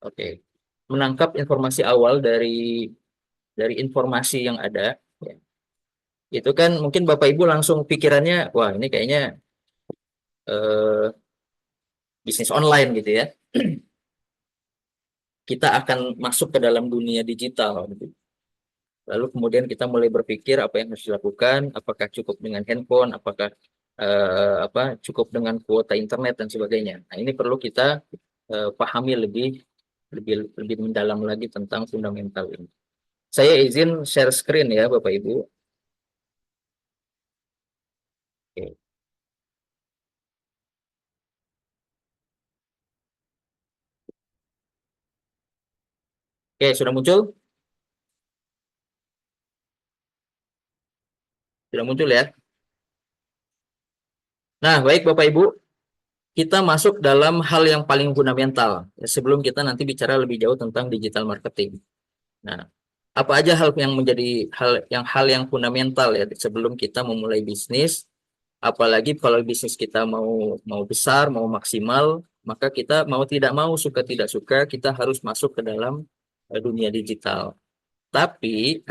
Oke. Menangkap informasi awal dari informasi yang ada, ya. Itu kan mungkin Bapak Ibu langsung pikirannya, wah ini kayaknya eh, bisnis online gitu ya. Kita akan masuk ke dalam dunia digital, gitu. Lalu kemudian kita mulai berpikir apa yang harus dilakukan, apakah cukup dengan handphone, apakah cukup dengan kuota internet dan sebagainya. Nah, ini perlu kita pahami lebih lebih lebih mendalam lagi tentang fundamental ini. Saya izin share screen ya Bapak Ibu. Oke, Oke, sudah muncul? Sudah muncul ya. Nah, baik Bapak Ibu, kita masuk dalam hal yang paling fundamental ya, sebelum kita nanti bicara lebih jauh tentang digital marketing. Nah, apa aja hal yang menjadi hal yang fundamental ya sebelum kita memulai bisnis, apalagi kalau bisnis kita mau mau besar, mau maksimal, maka kita mau tidak mau suka tidak suka kita harus masuk ke dalam dunia digital. Tapi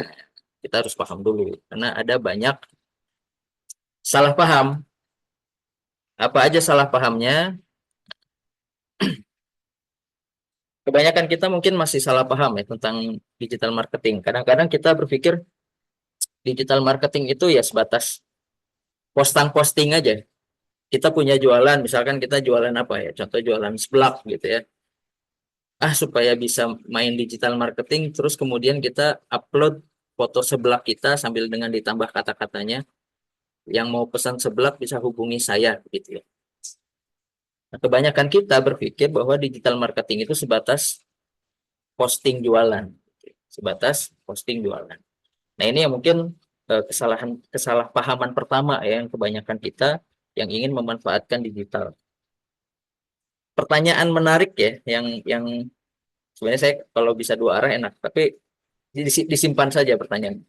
kita harus paham dulu karena ada banyak salah paham. Apa aja salah pahamnya? Kebanyakan kita mungkin masih salah paham ya tentang digital marketing. Kadang-kadang kita berpikir digital marketing itu ya sebatas posting aja. Kita punya jualan, misalkan kita jualan apa ya? Contoh jualan seblak gitu ya. Supaya bisa main digital marketing, terus kemudian kita upload foto seblak kita sambil dengan ditambah kata-katanya, yang mau pesan seblak bisa hubungi saya gitu ya. Nah, kebanyakan kita berpikir bahwa digital marketing itu sebatas posting jualan, sebatas posting jualan. Nah, ini yang mungkin kesalahpahaman pertama ya yang kebanyakan kita yang ingin memanfaatkan digital. Pertanyaan menarik ya yang sebenarnya saya kalau bisa dua arah enak, tapi disimpan saja pertanyaan.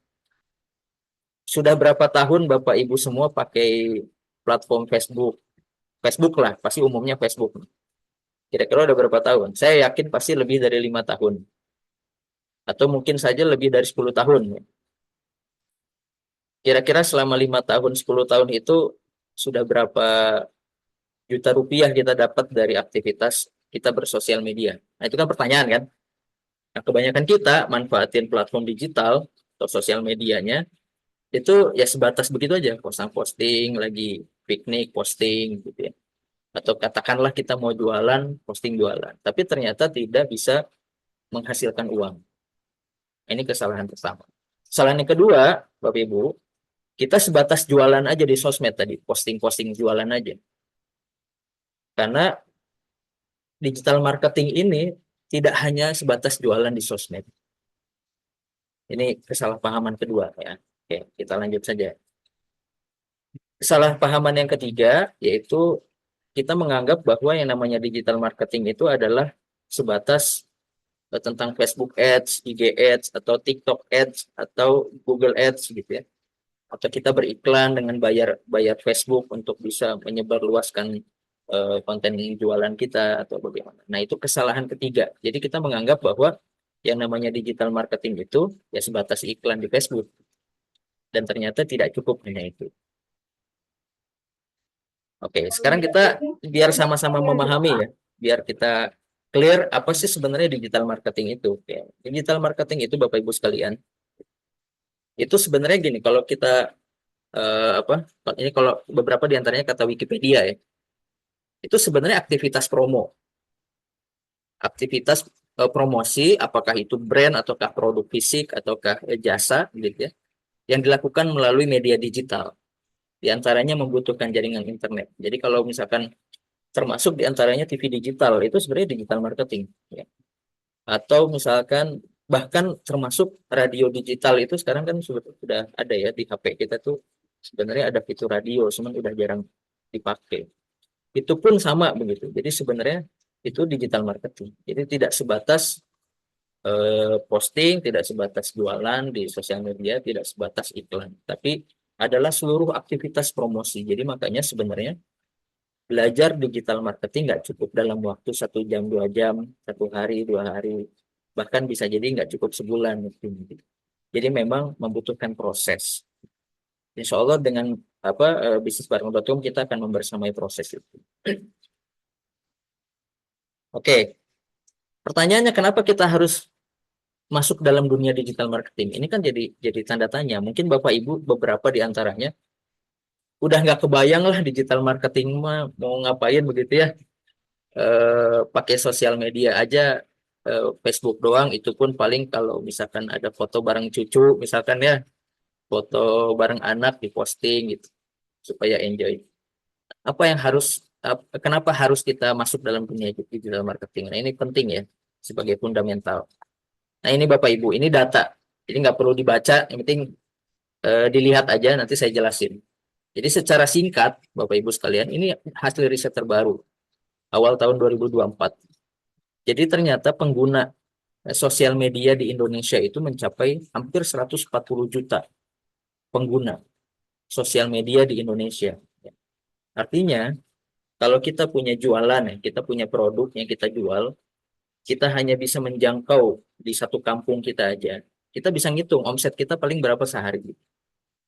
Sudah berapa tahun Bapak Ibu semua pakai platform Facebook? Facebook lah, pasti umumnya Facebook. Kira-kira udah berapa tahun? Saya yakin pasti lebih dari 5 tahun. Atau mungkin saja lebih dari 10 tahun. Kira-kira selama 5 tahun, 10 tahun itu sudah berapa juta rupiah kita dapat dari aktivitas kita bersosial media? Nah, itu kan pertanyaan kan? Nah, kebanyakan kita manfaatin platform digital atau sosial medianya itu ya sebatas begitu aja, posting lagi piknik, posting gitu ya. Atau katakanlah kita mau jualan, posting jualan. Tapi ternyata tidak bisa menghasilkan uang. Ini kesalahan pertama. Kesalahan yang kedua, Bapak Ibu, kita sebatas jualan aja di sosmed tadi, posting-posting jualan aja. Karena digital marketing ini tidak hanya sebatas jualan di sosmed. Ini kesalahpahaman kedua ya. Oke, kita lanjut saja. Kesalahpahaman yang ketiga yaitu kita menganggap bahwa yang namanya digital marketing itu adalah sebatas tentang Facebook Ads, IG Ads, atau TikTok Ads, atau Google Ads gitu ya. Atau kita beriklan dengan bayar bayar Facebook untuk bisa menyebarluaskan konten jualan kita atau bagaimana. Nah, itu kesalahan ketiga. Jadi kita menganggap bahwa yang namanya digital marketing itu ya sebatas iklan di Facebook dan ternyata tidak cukup hanya itu. Oke, sekarang kita biar sama-sama memahami ya, biar kita clear apa sih sebenarnya digital marketing itu. Ya, digital marketing itu Bapak Ibu sekalian, itu sebenarnya gini, kalau kita eh, apa? Ini kalau beberapa diantaranya kata Wikipedia ya, itu sebenarnya aktivitas promo, aktivitas promosi, apakah itu brand ataukah produk fisik ataukah jasa gitu ya, yang dilakukan melalui media digital. Diantaranya membutuhkan jaringan internet. Jadi kalau misalkan termasuk diantaranya TV digital itu sebenarnya digital marketing. Ya. Atau misalkan bahkan termasuk radio digital itu sekarang kan sudah ada ya di HP kita tuh sebenarnya ada fitur radio, cuman udah jarang dipakai. Itu pun sama begitu. Jadi sebenarnya itu digital marketing. Jadi tidak sebatas posting, tidak sebatas jualan di sosial media, tidak sebatas iklan, tapi adalah seluruh aktivitas promosi. Jadi makanya sebenarnya belajar digital marketing nggak cukup dalam waktu 1 jam, 2 jam, 1 hari, 2 hari, bahkan bisa jadi nggak cukup sebulan. Jadi memang membutuhkan proses. Insya Allah dengan bisnis bareng.com kita akan membersamai proses itu. Oke, pertanyaannya kenapa kita harus masuk dalam dunia digital marketing? Ini kan jadi tanda tanya. Mungkin Bapak Ibu beberapa di antaranya udah nggak kebayang lah digital marketing mah mau ngapain begitu ya. Pakai sosial media aja, Facebook doang, itu pun paling kalau misalkan ada foto bareng cucu misalkan ya, foto bareng anak diposting gitu supaya enjoy. Apa yang harus Kenapa harus kita masuk dalam dunia digital marketing? Nah, ini penting ya sebagai fundamental. Nah, ini Bapak Ibu, ini data. Jadi nggak perlu dibaca, yang penting dilihat aja, nanti saya jelasin. Jadi secara singkat, Bapak Ibu sekalian, ini hasil riset terbaru awal tahun 2024. Jadi ternyata pengguna sosial media di Indonesia itu mencapai hampir 140 juta pengguna sosial media di Indonesia. Artinya, kalau kita punya jualan, ya, kita punya produk yang kita jual, kita hanya bisa menjangkau di satu kampung kita aja. Kita bisa ngitung omset kita paling berapa sehari.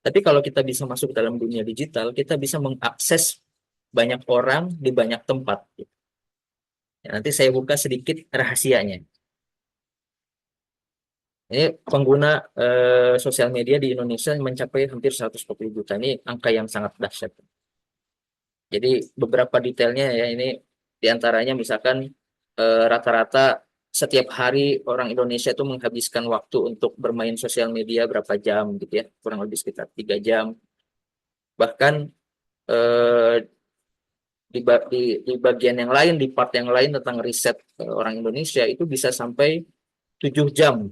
Tapi kalau kita bisa masuk dalam dunia digital, kita bisa mengakses banyak orang di banyak tempat. Ya, nanti saya buka sedikit rahasianya. Ini pengguna sosial media di Indonesia mencapai hampir 140 juta. Ini angka yang sangat dahsyat. Jadi beberapa detailnya ya, ini diantaranya misalkan rata-rata setiap hari orang Indonesia itu menghabiskan waktu untuk bermain sosial media berapa jam gitu ya, kurang lebih sekitar 3 jam. Bahkan eh, di bagian yang lain, di part yang lain tentang riset orang Indonesia itu bisa sampai 7 jam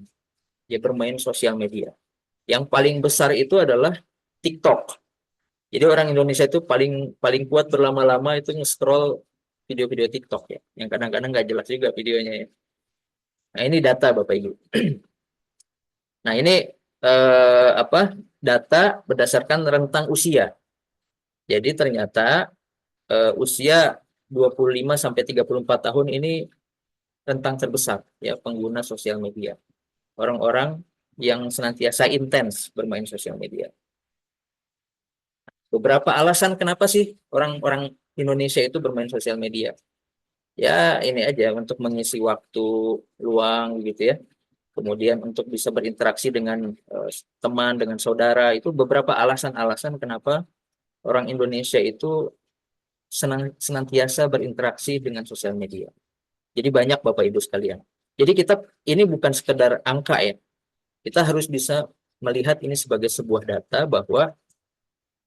dia bermain sosial media. Yang paling besar itu adalah TikTok. Jadi orang Indonesia itu paling paling kuat berlama-lama itu nge-scroll video-video TikTok ya, yang kadang-kadang nggak jelas juga videonya ya. Nah, ini data Bapak Ibu. Nah, ini data berdasarkan rentang usia. Jadi ternyata usia 25 sampai 34 tahun ini rentang terbesar ya pengguna sosial media. Orang-orang yang senantiasa intens bermain sosial media. Beberapa alasan kenapa sih orang-orang Indonesia itu bermain sosial media? Ya, ini aja untuk mengisi waktu luang gitu ya. Kemudian untuk bisa berinteraksi dengan teman, dengan saudara, itu beberapa alasan-alasan kenapa orang Indonesia itu senantiasa berinteraksi dengan sosial media. Jadi banyak Bapak Ibu sekalian. Jadi kita ini bukan sekedar angka ya. Kita harus bisa melihat ini sebagai sebuah data bahwa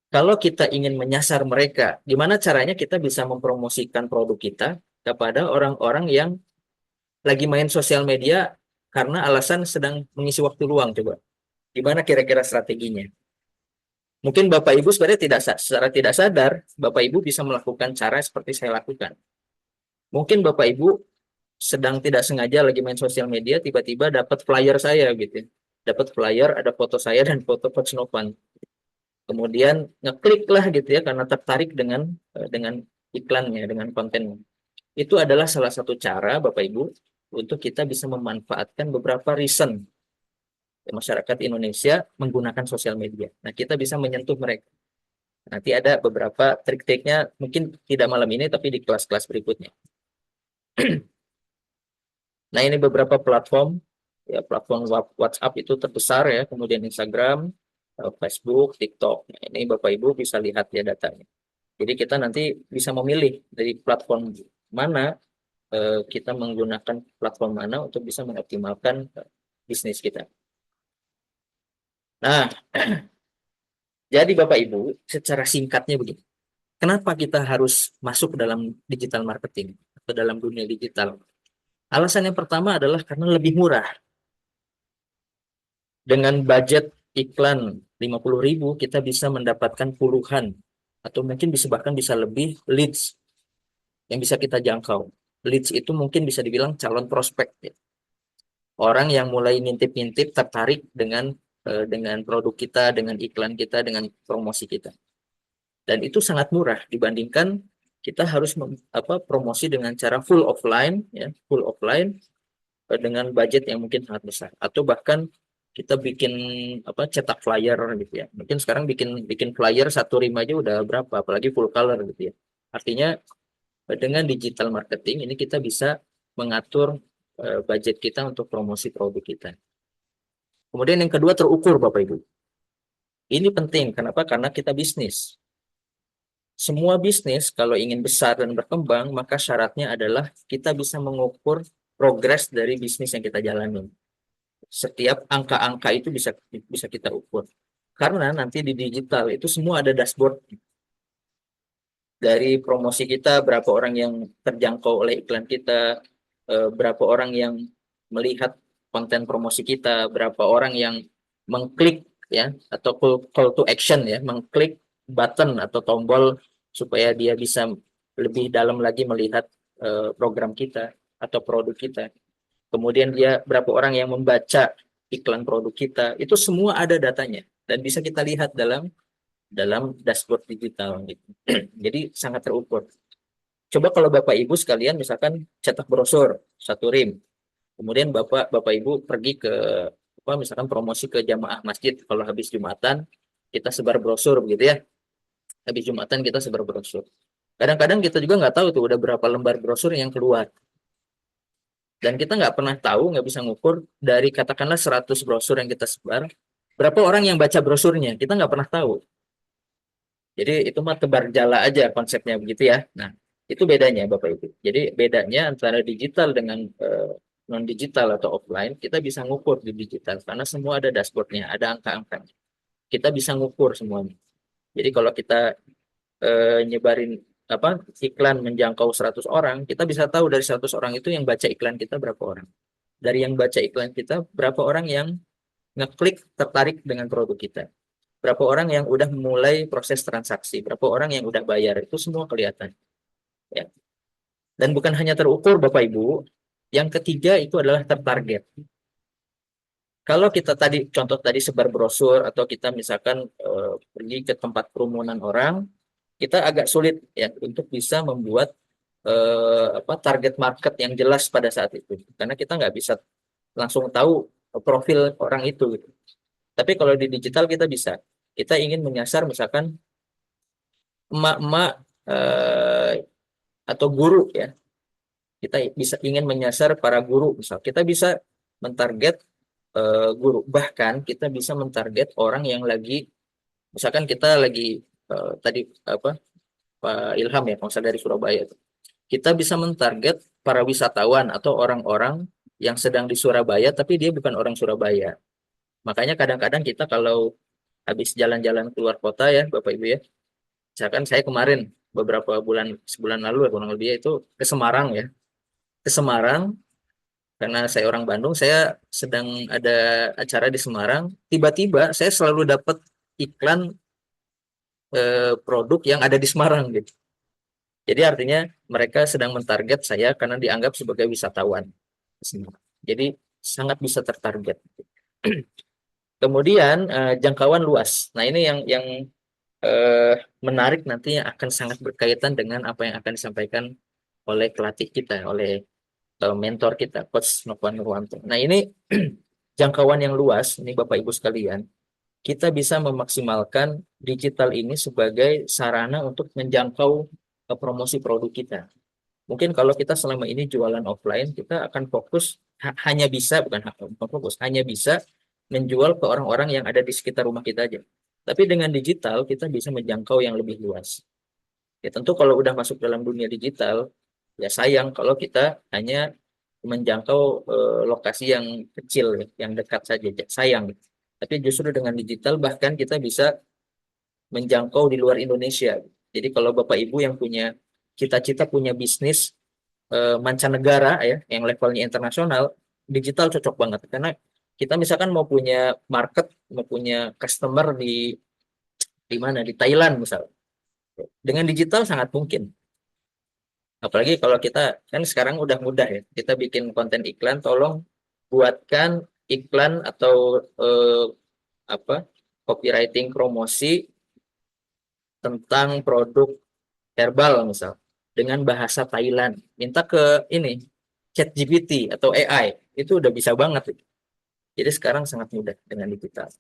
kalau kita ingin menyasar mereka, gimana caranya kita bisa mempromosikan produk kita kepada orang-orang yang lagi main sosial media karena alasan sedang mengisi waktu luang, coba. Gimana kira-kira strateginya? Mungkin Bapak Ibu sebenarnya secara tidak sadar, Bapak Ibu bisa melakukan cara seperti saya lakukan. Mungkin Bapak Ibu sedang tidak sengaja lagi main sosial media, tiba-tiba dapat flyer saya gitu. Dapat flyer, ada foto saya dan foto Coach Novan. Kemudian ngeklik lah gitu ya karena tertarik dengan iklannya, dengan kontennya. Itu adalah salah satu cara Bapak Ibu untuk kita bisa memanfaatkan beberapa reason masyarakat Indonesia menggunakan sosial media. Nah, kita bisa menyentuh mereka. Nanti ada beberapa trik-triknya, mungkin tidak malam ini, tapi di kelas-kelas berikutnya. Nah, ini beberapa platform. Ya, platform WhatsApp itu terbesar ya, kemudian Instagram, Facebook, TikTok. Nah, ini Bapak Ibu bisa lihat ya datanya. Jadi kita nanti bisa memilih dari platform mana, kita menggunakan platform mana untuk bisa mengoptimalkan bisnis kita. Nah, jadi Bapak Ibu, secara singkatnya begini. Kenapa kita harus masuk dalam digital marketing atau dalam dunia digital? Alasan yang pertama adalah karena lebih murah. Dengan budget iklan 50.000, kita bisa mendapatkan puluhan atau mungkin bahkan bisa lebih leads yang bisa kita jangkau. Leads itu mungkin bisa dibilang calon prospek ya. Orang yang mulai ngintip-ngintip tertarik dengan produk kita, dengan iklan kita, dengan promosi kita. Dan itu sangat murah dibandingkan kita harus promosi dengan cara full offline, ya, full offline dengan budget yang mungkin sangat besar, atau bahkan kita bikin cetak flyer gitu ya. Mungkin sekarang bikin flyer satu rim aja udah berapa, apalagi full color gitu ya. Artinya dengan digital marketing ini kita bisa mengatur budget kita untuk promosi produk kita. Kemudian yang kedua, terukur Bapak Ibu. Ini penting, kenapa? Karena kita bisnis. Semua bisnis kalau ingin besar dan berkembang, maka syaratnya adalah kita bisa mengukur progres dari bisnis yang kita jalani. Setiap angka-angka itu bisa kita ukur. Karena nanti di digital itu semua ada dashboard. Dari promosi kita, berapa orang yang terjangkau oleh iklan kita, berapa orang yang melihat konten promosi kita, berapa orang yang mengklik ya, atau call to action ya, mengklik button atau tombol supaya dia bisa lebih dalam lagi melihat program kita atau produk kita. Kemudian dia berapa orang yang membaca iklan produk kita, itu semua ada datanya dan bisa kita lihat dalam dashboard digital gitu. Jadi sangat terukur. Coba kalau Bapak Ibu sekalian misalkan cetak brosur satu rim, kemudian Bapak Ibu pergi ke misalkan promosi ke jamaah masjid, kalau habis Jumatan kita sebar brosur begitu ya. Habis Jumatan kita sebar brosur. Kadang-kadang kita juga nggak tahu tuh udah berapa lembar brosur yang keluar. Dan kita nggak pernah tahu, nggak bisa ngukur dari katakanlah 100 brosur yang kita sebar, berapa orang yang baca brosurnya, kita nggak pernah tahu. Jadi itu mah tebar jala aja konsepnya begitu ya. Nah, itu bedanya Bapak Ibu. Jadi bedanya antara digital dengan non digital atau offline, kita bisa ngukur di digital karena semua ada dashboardnya, ada angka-angkanya. Kita bisa ngukur semuanya. Jadi kalau kita nyebarin iklan menjangkau 100 orang, kita bisa tahu dari 100 orang itu yang baca iklan kita berapa orang. Dari yang baca iklan kita, berapa orang yang ngeklik tertarik dengan produk kita. Berapa orang yang udah mulai proses transaksi, berapa orang yang udah bayar, itu semua kelihatan. Ya. Dan bukan hanya terukur Bapak Ibu, yang ketiga itu adalah tertarget. Kalau kita contoh tadi sebar brosur atau kita misalkan pergi ke tempat kerumunan orang, kita agak sulit ya untuk bisa membuat target market yang jelas pada saat itu, karena kita nggak bisa langsung tahu profil orang itu gitu. Tapi kalau di digital kita bisa. Kita ingin menyasar misalkan emak-emak atau guru ya. Kita ingin menyasar para guru misal. Kita bisa mentarget guru. Bahkan kita bisa mentarget orang yang lagi, misalkan kita lagi tadi Pak Ilham ya, kalau dari Surabaya. Kita bisa mentarget para wisatawan atau orang-orang yang sedang di Surabaya tapi dia bukan orang Surabaya. Makanya kadang-kadang kita kalau habis jalan-jalan keluar kota ya Bapak Ibu ya. Misalkan saya kemarin sebulan lalu ya kurang lebih itu ke Semarang ya. Ke Semarang karena saya orang Bandung, saya sedang ada acara di Semarang, tiba-tiba saya selalu dapat iklan produk yang ada di Semarang gitu. Jadi artinya mereka sedang mentarget saya karena dianggap sebagai wisatawan. Jadi sangat bisa tertarget. Kemudian jangkauan luas. Nah ini yang menarik nantinya akan sangat berkaitan dengan apa yang akan disampaikan oleh pelatih kita, oleh mentor kita, Coach Nokwan Nurwanto. Nah ini jangkauan yang luas, ini Bapak Ibu sekalian, kita bisa memaksimalkan digital ini sebagai sarana untuk menjangkau promosi produk kita. Mungkin kalau kita selama ini jualan offline, kita akan fokus hanya bisa, bukan fokus, hanya bisa menjual ke orang-orang yang ada di sekitar rumah kita aja. Tapi dengan digital, kita bisa menjangkau yang lebih luas. Ya tentu kalau udah masuk dalam dunia digital, ya sayang kalau kita hanya menjangkau lokasi yang kecil, yang dekat saja, sayang. Tapi justru dengan digital bahkan kita bisa menjangkau di luar Indonesia. Jadi kalau Bapak Ibu yang punya cita-cita punya bisnis mancanegara ya, yang levelnya internasional, digital cocok banget karena kita misalkan mau punya market, mau punya customer di mana, di Thailand misal, dengan digital sangat mungkin. Apalagi kalau kita kan sekarang udah mudah ya, kita bikin konten iklan, tolong buatkan iklan atau copywriting promosi tentang produk herbal misal. dengan bahasa Thailand. Minta ke ini ChatGPT atau AI, itu udah bisa banget. Jadi sekarang sangat mudah dengan digital.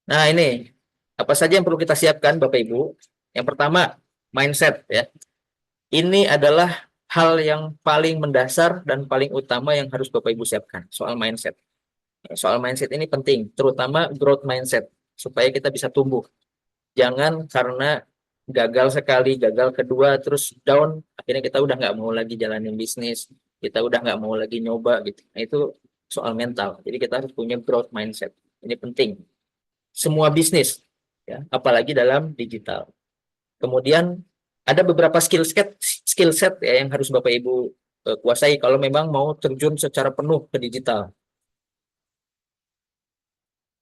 Nah, ini apa saja yang perlu kita siapkan Bapak Ibu? Yang pertama, mindset ya. Ini adalah hal yang paling mendasar dan paling utama yang harus Bapak Ibu siapkan, soal mindset. Soal mindset ini penting, terutama growth mindset, supaya kita bisa tumbuh. Jangan karena gagal sekali, gagal kedua, terus down, akhirnya kita udah nggak mau lagi jalanin bisnis, kita udah nggak mau lagi nyoba gitu. Nah, itu soal mental. Jadi kita harus punya growth mindset. Ini penting. Semua bisnis, ya, apalagi dalam digital. Kemudian ada beberapa skill set ya yang harus Bapak Ibu kuasai kalau memang mau terjun secara penuh ke digital.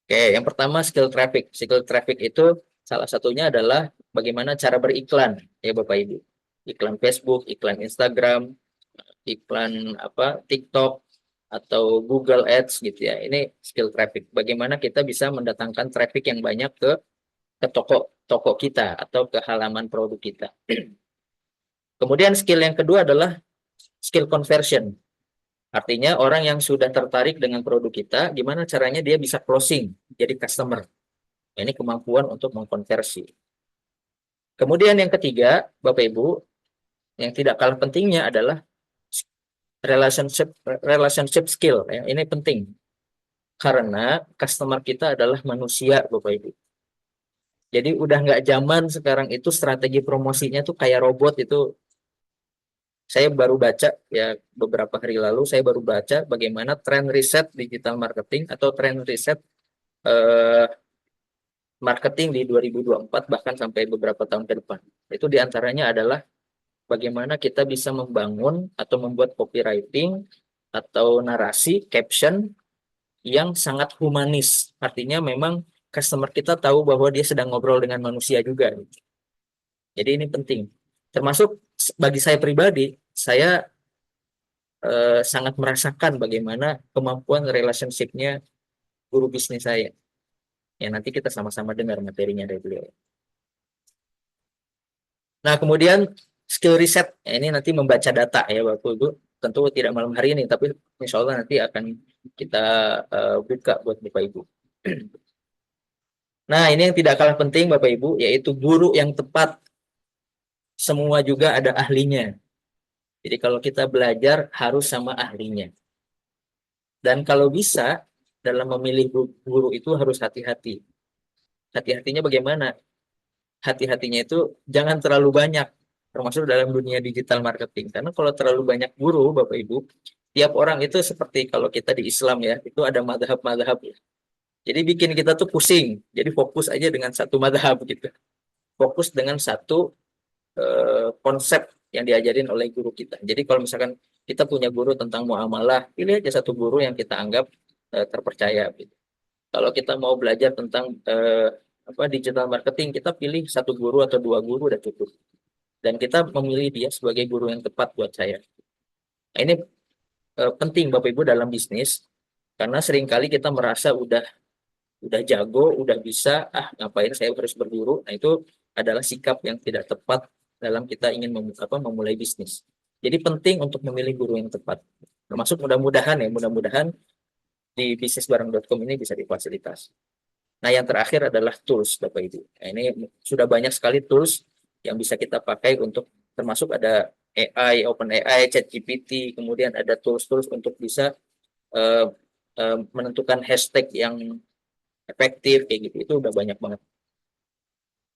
Oke, yang pertama skill traffic. Skill traffic itu salah satunya adalah bagaimana cara beriklan ya Bapak Ibu. Iklan Facebook, iklan Instagram, iklan apa TikTok atau Google Ads gitu ya. Ini skill traffic. Bagaimana kita bisa mendatangkan traffic yang banyak ke toko kita atau ke halaman produk kita. Kemudian skill yang kedua adalah skill conversion. Artinya orang yang sudah tertarik dengan produk kita, gimana caranya dia bisa closing jadi customer. Ini kemampuan untuk mengkonversi. Kemudian yang ketiga, Bapak Ibu, yang tidak kalah pentingnya adalah relationship relationship skill. Ya. Ini penting karena customer kita adalah manusia, Bapak Ibu. Jadi udah nggak zaman sekarang itu strategi promosinya tuh kayak robot itu. Saya baru baca ya beberapa hari lalu saya baru baca bagaimana tren riset digital marketing atau tren riset eh, marketing di 2024 bahkan sampai beberapa tahun ke depan. Itu diantaranya adalah bagaimana kita bisa membangun atau membuat copywriting atau narasi, caption yang sangat humanis. Artinya memang customer kita tahu bahwa dia sedang ngobrol dengan manusia juga. Jadi ini penting. Termasuk bagi saya pribadi, saya sangat merasakan bagaimana kemampuan relationship-nya guru bisnis saya. Ya nanti kita sama-sama dengar materinya dari beliau. Nah, kemudian skill riset. Ya, ini nanti membaca data ya Bapak Ibu. Tentu tidak malam hari ini, tapi insya Allah nanti akan kita buka buat Bapak Ibu. Nah, ini yang tidak kalah penting Bapak Ibu, yaitu guru yang tepat. Semua juga ada ahlinya. Jadi kalau kita belajar harus sama ahlinya. Dan kalau bisa, dalam memilih guru itu harus hati-hati. Hati-hatinya bagaimana? Hati-hatinya itu jangan terlalu banyak, termasuk dalam dunia digital marketing. Karena kalau terlalu banyak guru, Bapak Ibu, tiap orang itu seperti kalau kita di Islam ya, itu ada madhab-madhab ya. Jadi bikin kita tuh pusing. Jadi fokus aja dengan satu madhab gitu. Fokus dengan satu konsep yang diajarin oleh guru kita. Jadi kalau misalkan kita punya guru tentang muamalah, pilih aja satu guru yang kita anggap terpercaya. Gitu. Kalau kita mau belajar tentang digital marketing, kita pilih satu guru atau dua guru udah cukup. Dan kita memilih dia sebagai guru yang tepat buat saya. Nah, ini penting Bapak Ibu dalam bisnis, karena seringkali kita merasa udah jago, udah bisa, ngapain saya harus berguru. Nah itu adalah sikap yang tidak tepat dalam kita ingin memulai bisnis. Jadi penting untuk memilih guru yang tepat. Termasuk mudah-mudahan di bisnisbareng.com ini bisa difasilitasi. Nah yang terakhir adalah tools Bapak Ibu. Nah, ini sudah banyak sekali tools yang bisa kita pakai untuk termasuk ada AI, OpenAI, ChatGPT, kemudian ada tools-tools untuk bisa menentukan hashtag yang efektif kayak gitu. Itu udah banyak banget.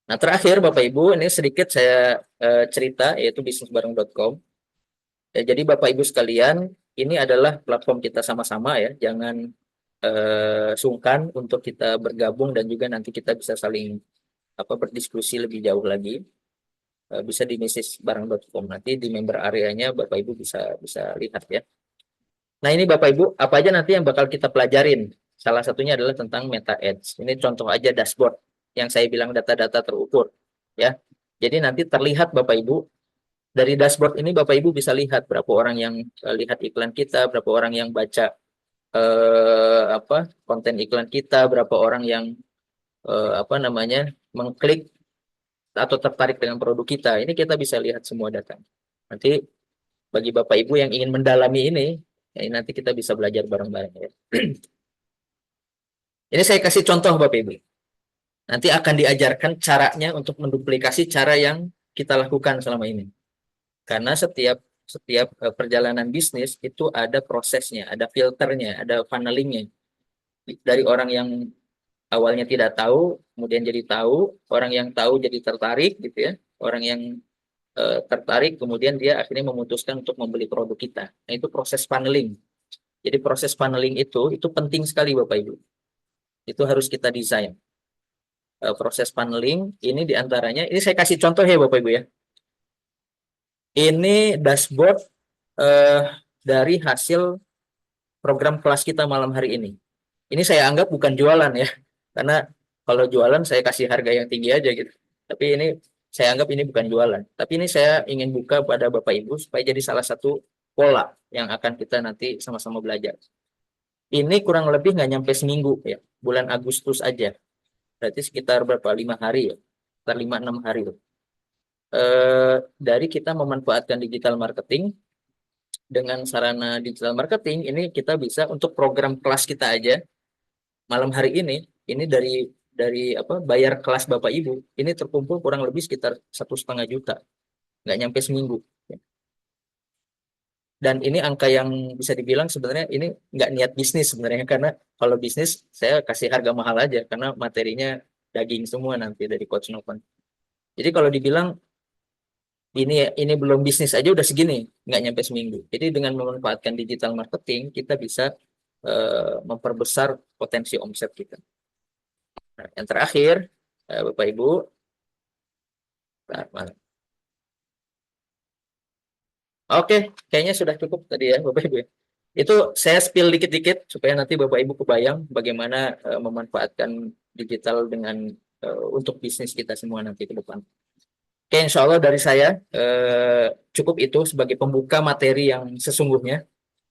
Nah, terakhir Bapak Ibu, ini sedikit saya cerita yaitu bisnisbareng.com. Ya, jadi Bapak Ibu sekalian, ini adalah platform kita sama-sama ya. Jangan sungkan untuk kita bergabung dan juga nanti kita bisa saling berdiskusi lebih jauh lagi. Bisa di bisnisbareng.com. Nanti di member areanya Bapak Ibu bisa lihat ya. Nah, ini Bapak Ibu, apa aja nanti yang bakal kita pelajarin? Salah satunya adalah tentang Meta Ads. Ini contoh aja dashboard yang saya bilang data-data terukur ya. Jadi nanti terlihat Bapak Ibu dari dashboard ini Bapak Ibu bisa lihat berapa orang yang lihat iklan kita, berapa orang yang baca konten iklan kita, berapa orang yang mengklik atau tertarik dengan produk kita, ini kita bisa lihat semua data. Nanti bagi Bapak Ibu yang ingin mendalami ini, ya nanti kita bisa belajar bareng-bareng ya. Ini saya kasih contoh Bapak Ibu. Nanti akan diajarkan caranya untuk menduplikasi cara yang kita lakukan selama ini. Karena setiap perjalanan bisnis itu ada prosesnya, ada filternya, ada funnelingnya. Dari orang yang awalnya tidak tahu, kemudian jadi tahu, orang yang tahu jadi tertarik gitu ya. Orang yang tertarik kemudian dia akhirnya memutuskan untuk membeli produk kita. Nah, itu proses funneling. Jadi proses funneling itu penting sekali Bapak Ibu. Itu harus kita desain. Proses funneling ini diantaranya, ini saya kasih contoh ya Bapak Ibu ya. Ini dashboard dari hasil program kelas kita malam hari ini. Ini saya anggap bukan jualan ya, karena kalau jualan saya kasih harga yang tinggi aja gitu. Tapi ini saya anggap ini bukan jualan. Tapi ini saya ingin buka pada Bapak Ibu supaya jadi salah satu pola yang akan kita nanti sama-sama belajar. Ini kurang lebih nggak nyampe seminggu ya, bulan Agustus aja. Berarti sekitar berapa? 5 hari ya, sekitar 5-6 hari loh. Dari kita memanfaatkan digital marketing dengan sarana digital marketing ini kita bisa untuk program kelas kita aja malam hari ini dari apa bayar kelas Bapak Ibu ini terkumpul kurang lebih sekitar 1,5 juta, nggak nyampe seminggu. Dan ini angka yang bisa dibilang sebenarnya ini nggak niat bisnis sebenarnya, karena kalau bisnis saya kasih harga mahal aja karena materinya daging semua nanti dari Coach Novan. Jadi kalau dibilang ini belum bisnis aja udah segini, nggak nyampe seminggu. Jadi dengan memanfaatkan digital marketing kita bisa memperbesar potensi omset kita. Nah, yang terakhir, Bapak Ibu, oke, kayaknya sudah cukup tadi ya Bapak Ibu. Itu saya spill dikit-dikit supaya nanti Bapak Ibu kebayang bagaimana memanfaatkan digital dengan untuk bisnis kita semua nanti ke depan. Oke, insya Allah dari saya cukup itu sebagai pembuka materi yang sesungguhnya.